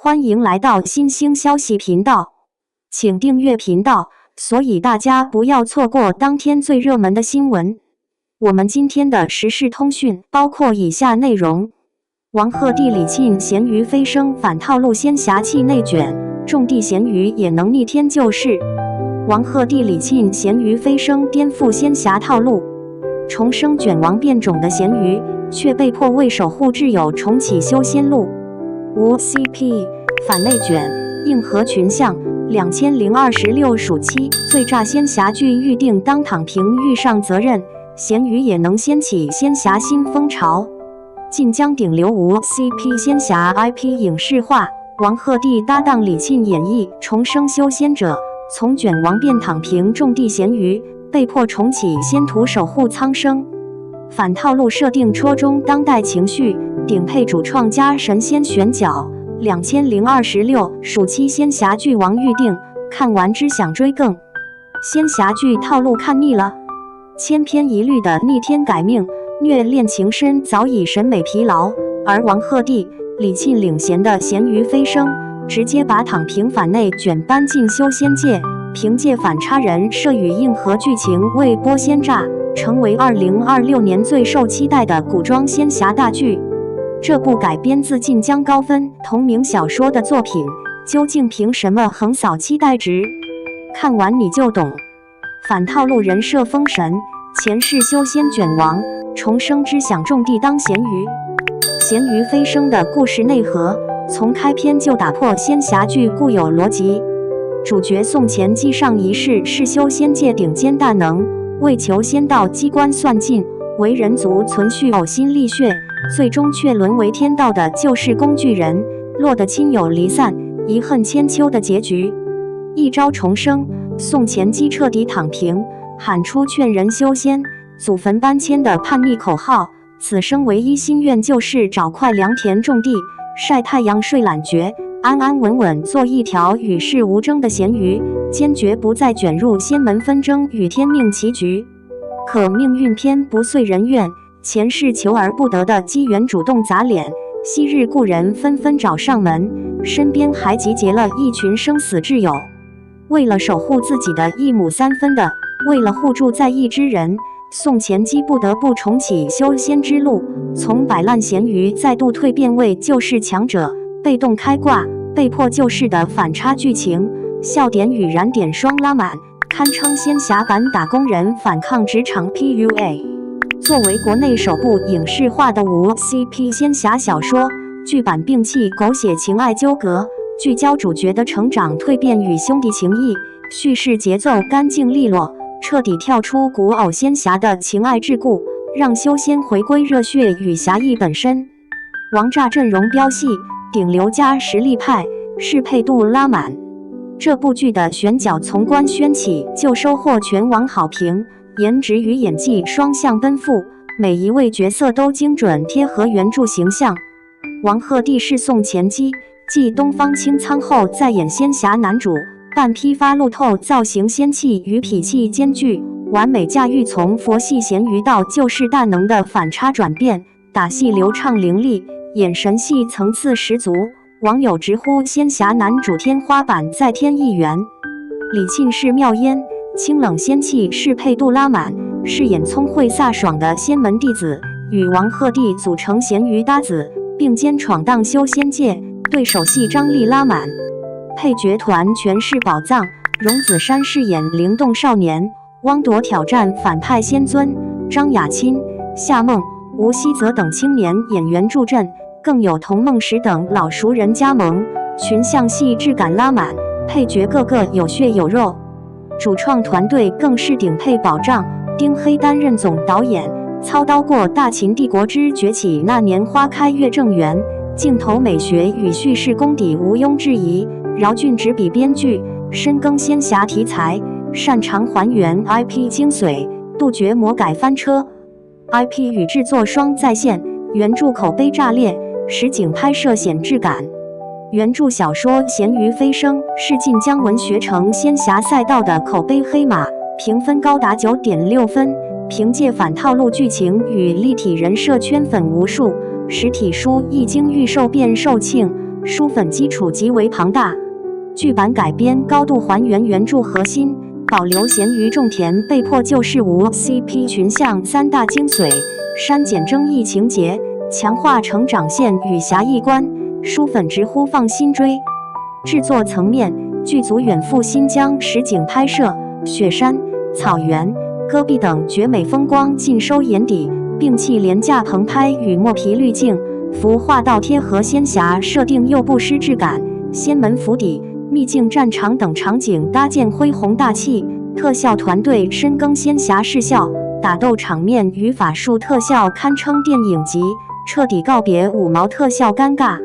欢迎来到新兴消息频道，请订阅频道，所以大家不要错过当天最热门的新闻。我们今天的时事通讯包括以下内容：王鹤棣李沁咸鱼飞升反套路仙侠气内卷，种地咸鱼也能逆天救世。王鹤棣李沁咸鱼飞升颠覆仙侠套路，重生卷王变种的咸鱼，却被迫为守护挚友重启修仙路。无 CP 反内卷，硬核群像2026暑期最炸仙侠剧预定当躺平遇上责任，咸鱼也能掀起仙侠新风潮。晋江顶流无 CP 仙侠 IP 影视化，王鹤棣搭档李沁演绎重生修仙者，从卷王变躺平种地咸鱼，被迫重启仙途守护苍生。反套路设定戳中当代情绪，顶配主创加神仙选角，2026暑期仙侠剧王预定，看完只想追更。仙侠剧套路看腻了，千篇一律的逆天改命、虐恋情深早已审美疲劳，而王鹤棣、李沁领衔的咸鱼飞升，直接把躺平反内卷搬进修仙界，凭借反差人设与硬核剧情为播仙炸，成为2026年最受期待的古装仙侠大剧。这部改编自晋江高分同名小说的作品，究竟凭什么横扫期待值？看完你就懂。反套路人设封神，前世修仙卷王，重生之想种地当咸鱼。咸鱼飞升的故事内核，从开篇就打破仙侠剧固有逻辑。主角宋前姬上一世是修仙界顶尖大能，为求仙道机关算尽，为人族存续呕心沥血，最终却沦为天道的救世工具人，落得亲友离散、遗恨千秋的结局。一朝重生，宋前姬彻底躺平，喊出劝人修仙、祖坟搬迁的叛逆口号，此生唯一心愿就是找块良田种地，晒太阳睡懒觉，安安稳稳做一条与世无争的咸鱼，坚决不再卷入仙门纷争与天命棋局。可命运偏不遂人愿，前世求而不得的机缘主动砸脸，昔日故人纷纷找上门，身边还集结了一群生死挚友。为了守护自己的一亩三分的，为了护住在意之人，宋前姬不得不重启修仙之路，从摆烂咸鱼再度蜕变为救世强者，被动开挂，被迫救世的反差剧情，笑点与燃点双拉满，堪称仙侠版打工人反抗职场 PUA。 作为国内首部影视化的无 CP 仙侠小说，剧版摒弃狗血情爱纠葛，聚焦主角的成长蜕变与兄弟情谊，叙事节奏干净利落，彻底跳出古偶仙侠的情爱桎梏，让修仙回归热血与侠义本身。王炸阵容飙戏，顶流加实力派，适配度拉满。这部剧的选角从官宣起就收获全网好评，颜值与演技双向奔赴，每一位角色都精准贴合原著形象。王鹤棣是宋前姬继东方青苍后再演仙侠男主，半披发路透造型，仙气与痞气兼具，完美驾驭从佛系咸鱼到救世大能的反差转变，打戏流畅凌厉，眼神戏层次十足，网友直呼仙侠男主天花板再添一元。李沁是妙烟，清冷仙气适配度拉满，饰演聪慧飒爽的仙门弟子，与王鹤棣组成咸鱼搭子，并肩闯荡修仙界，对手戏张力拉满。配角团全是宝藏，荣梓杉饰演灵动少年，汪铎挑战反派仙尊，张雅钦、夏梦、吴希泽等青年演员助阵，更有童梦石等老熟人加盟，群像戏质感拉满，配角个个有血有肉。主创团队更是顶配保障，丁黑担任总导演，操刀过《大秦帝国之崛起》《那年花开月正圆》，镜头美学与叙事功底毋庸置疑。饶俊执笔编剧，深耕仙侠题材，擅长还原 IP 精髓，杜绝魔改翻车。IP 与制作双在线，原著口碑炸裂，实景拍摄显质感。原著小说《咸鱼飞升》是晋江文学城仙侠赛道的口碑黑马，评分高达9.6分，凭借反套路剧情与立体人设圈粉无数。实体书一经预售便售罄，书粉基础极为庞大。剧版改编高度还原原著核心，保留咸鱼种田被迫救世无 CP 群像3大精髓，删减争议情节，强化成长线与侠义观，书粉直呼放心追。制作层面，剧组远赴新疆实景拍摄，雪山、草原、戈壁等绝美风光尽收眼底，摒弃廉价棚拍与墨皮滤镜，服化倒贴合仙侠设定又不失质感。仙门府邸、秘境战场等场景搭建恢宏大气，特效团队深耕仙侠视效，打斗场面与法术特效堪称电影级，彻底告别五毛特效尴尬。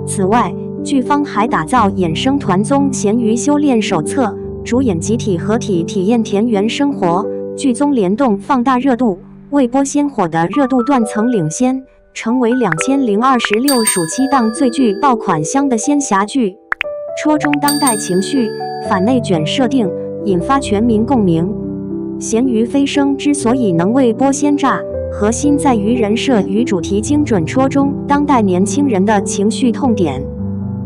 此外，剧方还打造衍生团综《咸鱼修炼手册》，主演集体合体体验田园生活，剧综联动放大热度，为播仙火的热度断层领先，成为2026暑期档最具爆款香的仙侠剧。戳中当代情绪，反内卷设定，引发全民共鸣。咸鱼飞升之所以能为播仙炸，核心在于人设与主题精准戳中当代年轻人的情绪痛点。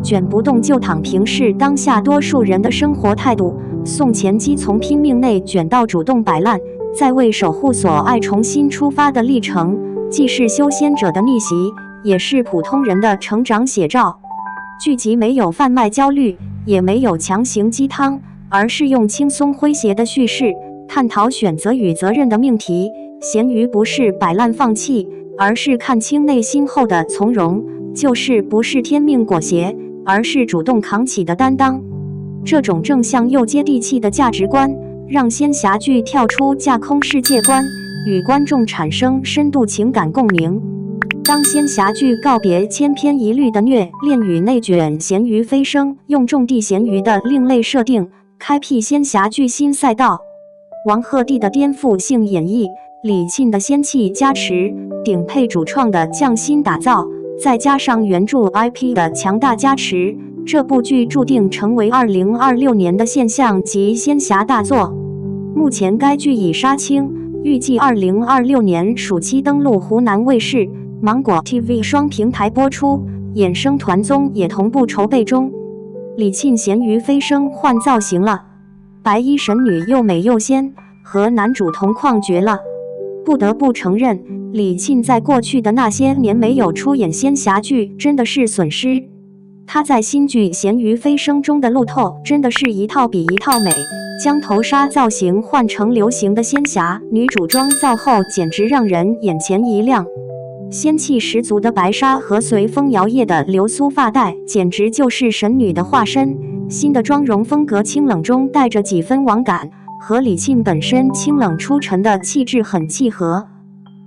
卷不动就躺平是当下多数人的生活态度，宋钱基从拼命内卷到主动摆烂，在为守护所爱重新出发的历程，既是修仙者的逆袭，也是普通人的成长写照。剧集没有贩卖焦虑，也没有强行鸡汤，而是用轻松诙谐的叙事，探讨选择与责任的命题。咸鱼不是摆烂放弃，而是看清内心后的从容；救世不是天命裹挟，而是主动扛起的担当。这种正向又接地气的价值观，让仙侠剧跳出架空世界观，与观众产生深度情感共鸣。当仙侠剧告别千篇一律的虐恋与内卷，咸鱼飞升用种地咸鱼的另类设定，开辟仙侠剧新赛道。王鹤棣的颠覆性演绎，李沁的仙气加持，顶配主创的匠心打造，再加上原著 IP 的强大加持，这部剧注定成为2026年的现象级仙侠大作。目前该剧已杀青，预计2026年暑期登陆湖南卫视、芒果 TV 双平台播出，衍生团综也同步筹备中。李沁咸鱼飞升换造型了，白衣神女又美又仙，和男主同框绝了。不得不承认，李沁在过去的那些年没有出演仙侠剧真的是损失。她在新剧《咸鱼飞升》中的路透真的是一套比一套美，将头纱造型换成流行的仙侠女主妆造后，简直让人眼前一亮。仙气十足的白纱和随风摇曳的流苏发带，简直就是神女的化身。新的妆容风格清冷中带着几分王感，和李沁本身清冷出尘的气质很契合。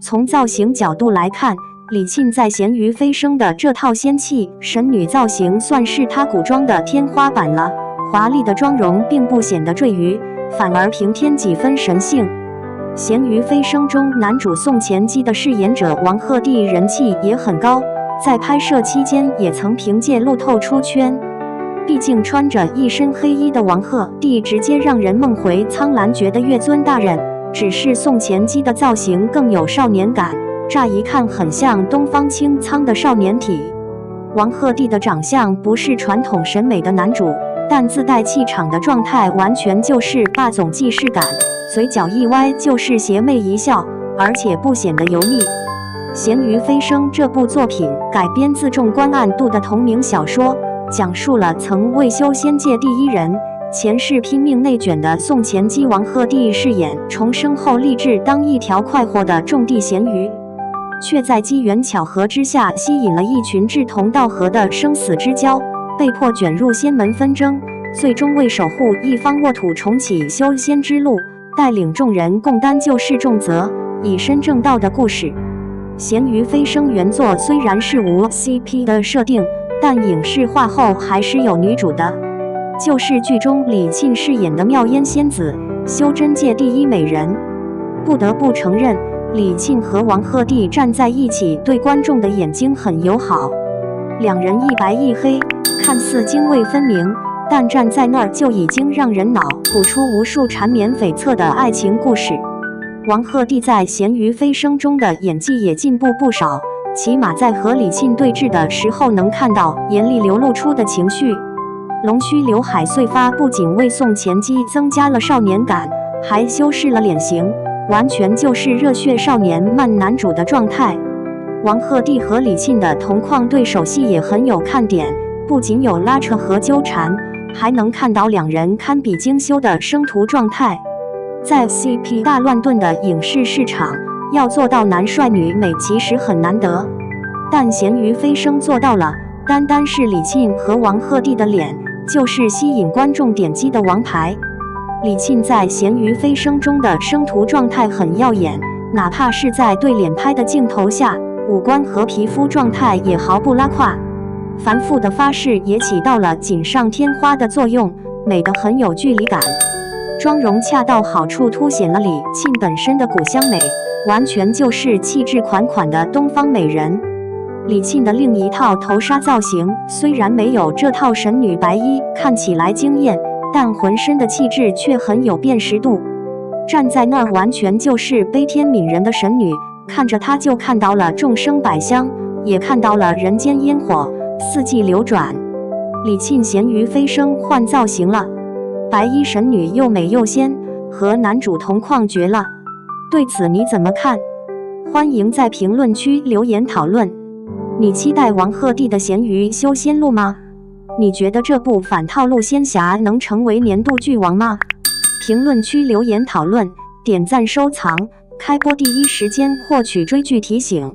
从造型角度来看，李沁在《咸鱼飞升》的这套仙气神女造型算是她古装的天花板了。华丽的妆容并不显得赘余，反而平添几分神性。《咸鱼飞升》中男主宋钱基的饰演者王鹤棣人气也很高，在拍摄期间也曾凭借路透出圈。毕竟穿着一身黑衣的王鹤棣直接让人梦回苍兰诀的月尊大人，只是宋钱基的造型更有少年感，乍一看很像东方青苍的少年体。王鹤棣的长相不是传统审美的男主，但自带气场的状态完全就是霸总既视感，嘴角一歪就是邪魅一笑，而且不显得油腻。《咸鱼飞升》这部作品改编自重关暗度的同名小说，讲述了曾为修仙界第一人、前世拼命内卷的宋钱基王鹤棣饰演重生后立志当一条快活的种地咸鱼，却在机缘巧合之下吸引了一群志同道合的生死之交，被迫卷入仙门纷争，最终为守护一方沃土重启修仙之路，带领众人共担救世重责，以身正道的故事。《咸鱼飞升》原作虽然是无 CP 的设定，但影视化后还是有女主的。就是剧中李沁饰演的妙烟仙子，修真界第一美人。不得不承认，李沁和王鹤棣站在一起，对观众的眼睛很友好。两人一白一黑，看似泾渭分明，但站在那儿就已经让人脑补出无数缠绵悱恻的爱情故事。王鹤棣在《咸鱼飞升》中的演技也进步不少，起码在和李沁对峙的时候能看到严厉流露出的情绪。龙须刘海碎发不仅为宋前姬增加了少年感，还修饰了脸型，完全就是热血少年漫男主的状态。王鹤棣和李沁的同框对手戏也很有看点，不仅有拉扯和纠缠，还能看到两人堪比精修的生图状态。在 CP 大乱炖的影视市场，要做到男帅女美其实很难得，但咸鱼飞升做到了。单单是李沁和王鹤棣的脸，就是吸引观众点击的王牌。李沁在《咸鱼飞升》中的生图状态很耀眼，哪怕是在对脸拍的镜头下，五官和皮肤状态也毫不拉胯。繁复的发饰也起到了锦上添花的作用，美得很有距离感。妆容恰到好处凸显了李沁本身的古香美，完全就是气质款款的东方美人。李沁的另一套头纱造型虽然没有这套神女白衣看起来惊艳，但浑身的气质却很有辨识度。站在那儿完全就是悲天悯人的神女，看着她就看到了众生百香，也看到了人间烟火，四季流转。李沁咸鱼飞升换造型了，白衣神女又美又仙，和男主同框绝了。对此你怎么看？欢迎在评论区留言讨论。你期待王鹤棣的咸鱼修仙路吗？你觉得这部反套路仙侠能成为年度剧王吗？评论区留言讨论，点赞收藏，开播第一时间获取追剧提醒。